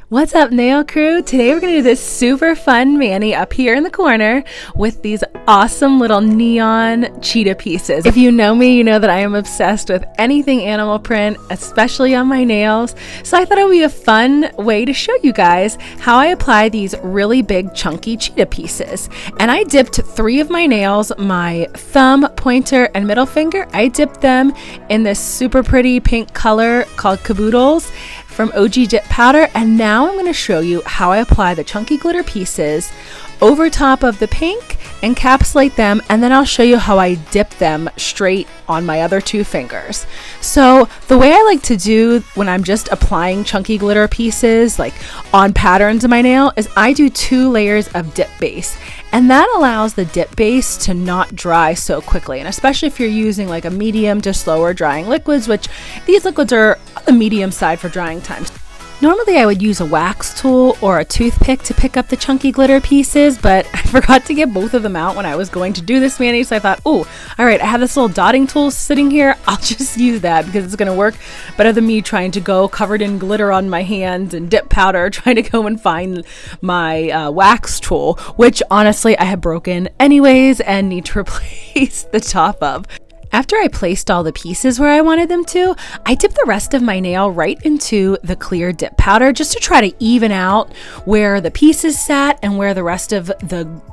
What's up, nail crew? Today we're going to do this super fun mani up here in the corner with these awesome little neon cheetah pieces. If you know me, you know that I am obsessed with anything animal print, especially on my nails. So I thought it would be a fun way to show you guys how I apply these really big chunky cheetah pieces. And I dipped 3 of my nails, my thumb, pointer, and middle finger. I dipped them in this super pretty pink color called Caboodles from OG Dip Powder, and now I'm going to show you how I apply the chunky glitter pieces over top of the pink, encapsulate them, and then I'll show you how I dip them straight on my other 2 fingers. So the way I like to do when I'm just applying chunky glitter pieces like on patterns of my nail is I do 2 layers of dip base, and that allows the dip base to not dry so quickly, and especially if you're using like a medium to slower drying liquids, which these liquids are on the medium side for drying times. Normally I would use a wax tool or a toothpick to pick up the chunky glitter pieces, but I forgot to get both of them out when I was going to do this mani, so I thought, oh, all right, I have this little dotting tool sitting here. I'll just use that because it's going to work better than me trying to go covered in glitter on my hands and dip powder, trying to go and find my wax tool, which honestly I have broken anyways and need to replace the top of. After I placed all the pieces where I wanted them to, I dipped the rest of my nail right into the clear dip powder just to try to even out where the pieces sat and where the rest of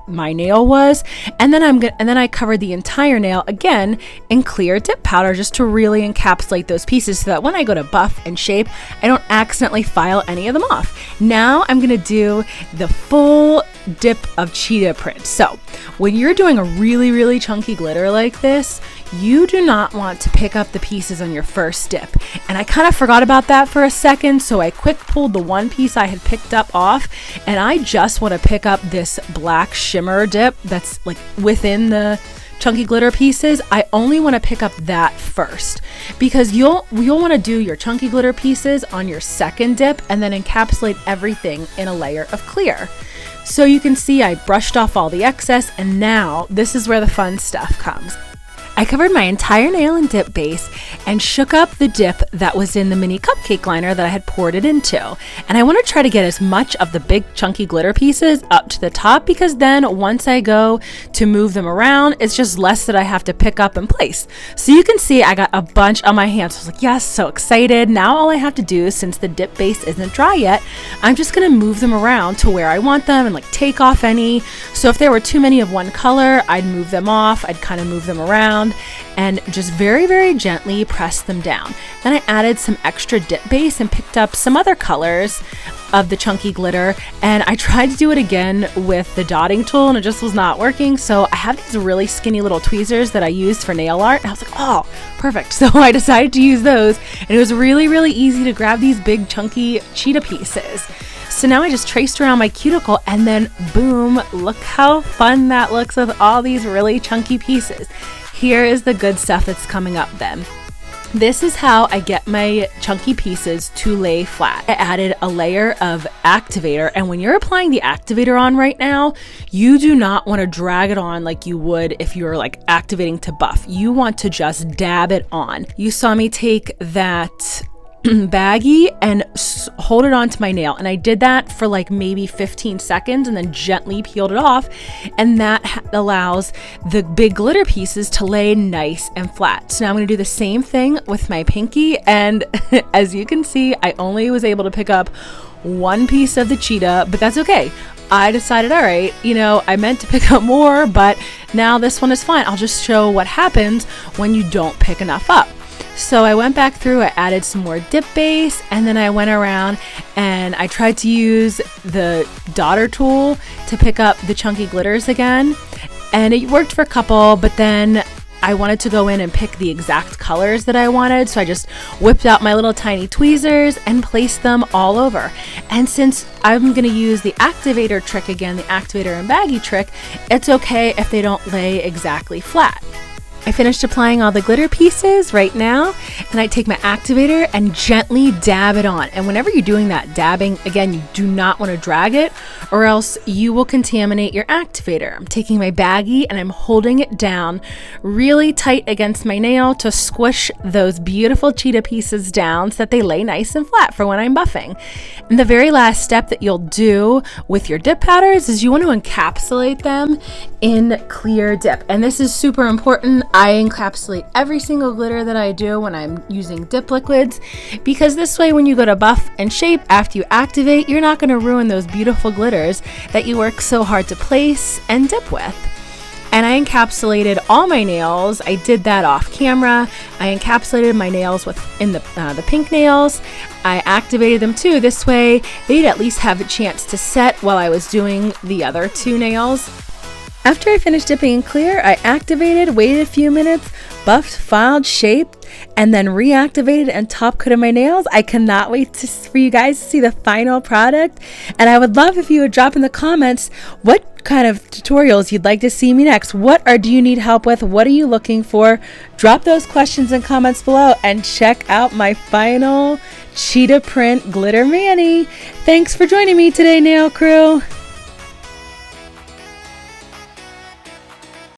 my nail was. And then I covered the entire nail again in clear dip powder just to really encapsulate those pieces so that when I go to buff and shape, I don't accidentally file any of them off. Now I'm going to do the full dip of cheetah print. So when you're doing a really, really chunky glitter like this, you do not want to pick up the pieces on your first dip. And I kind of forgot about that for a second, so I quick pulled the one piece I had picked up off, and I just want to pick up this black shimmer dip that's like within the chunky glitter pieces. I only want to pick up that first because you'll want to do your chunky glitter pieces on your second dip and then encapsulate everything in a layer of clear. So you can see I brushed off all the excess, and now this is where the fun stuff comes. I covered my entire nail in dip base and shook up the dip that was in the mini cupcake liner that I had poured it into. And I want to try to get as much of the big chunky glitter pieces up to the top, because then once I go to move them around, it's just less that I have to pick up and place. So you can see I got a bunch on my hands. I was like, yes, so excited. Now all I have to do, since the dip base isn't dry yet, I'm just going to move them around to where I want them and like take off any. So if there were too many of one color, I'd move them off. I'd kind of move them around and just very, very gently press them down. Then I added some extra dip base and picked up some other colors of the chunky glitter, and I tried to do it again with the dotting tool and it just was not working. So I have these really skinny little tweezers that I used for nail art, and I was like, oh, perfect. So I decided to use those, and it was really, really easy to grab these big chunky cheetah pieces. So now I just traced around my cuticle, and then boom, look how fun that looks with all these really chunky pieces. Here is the good stuff that's coming up then. This is how I get my chunky pieces to lay flat. I added a layer of activator, and when you're applying the activator on right now, you do not want to drag it on like you would if you're like activating to buff. You want to just dab it on. You saw me take that baggy and hold it onto my nail, and I did that for like maybe 15 seconds and then gently peeled it off, and that allows the big glitter pieces to lay nice and flat. So now I'm going to do the same thing with my pinky, and as you can see, I only was able to pick up one piece of the cheetah, but that's okay. I decided, all right, I meant to pick up more, but now this one is fine. I'll just show what happens when you don't pick enough up. So I went back through, I added some more dip base, and then I went around and I tried to use the dotter tool to pick up the chunky glitters again. And it worked for a couple, but then I wanted to go in and pick the exact colors that I wanted. So I just whipped out my little tiny tweezers and placed them all over. And since I'm going to use the activator trick again, the activator and baggy trick, it's okay if they don't lay exactly flat. I finished applying all the glitter pieces right now, and I take my activator and gently dab it on. And whenever you're doing that dabbing, again, you do not want to drag it or else you will contaminate your activator. I'm taking my baggy and I'm holding it down really tight against my nail to squish those beautiful cheetah pieces down so that they lay nice and flat for when I'm buffing. And the very last step that you'll do with your dip powders is you want to encapsulate them in clear dip. And this is super important. I encapsulate every single glitter that I do when I'm using dip liquids, because this way when you go to buff and shape after you activate, you're not going to ruin those beautiful glitters that you work so hard to place and dip with. And I encapsulated all my nails. I did that off camera. I encapsulated my nails in the pink nails. I activated them too. This way they'd at least have a chance to set while I was doing the other two nails. After I finished dipping in clear, I activated, waited a few minutes, buffed, filed, shaped, and then reactivated and top coated my nails. I cannot wait for you guys to see the final product. And I would love if you would drop in the comments what kind of tutorials you'd like to see me next. Do you need help with? What are you looking for? Drop those questions in comments below and check out my final cheetah print glitter mani. Thanks for joining me today, nail crew.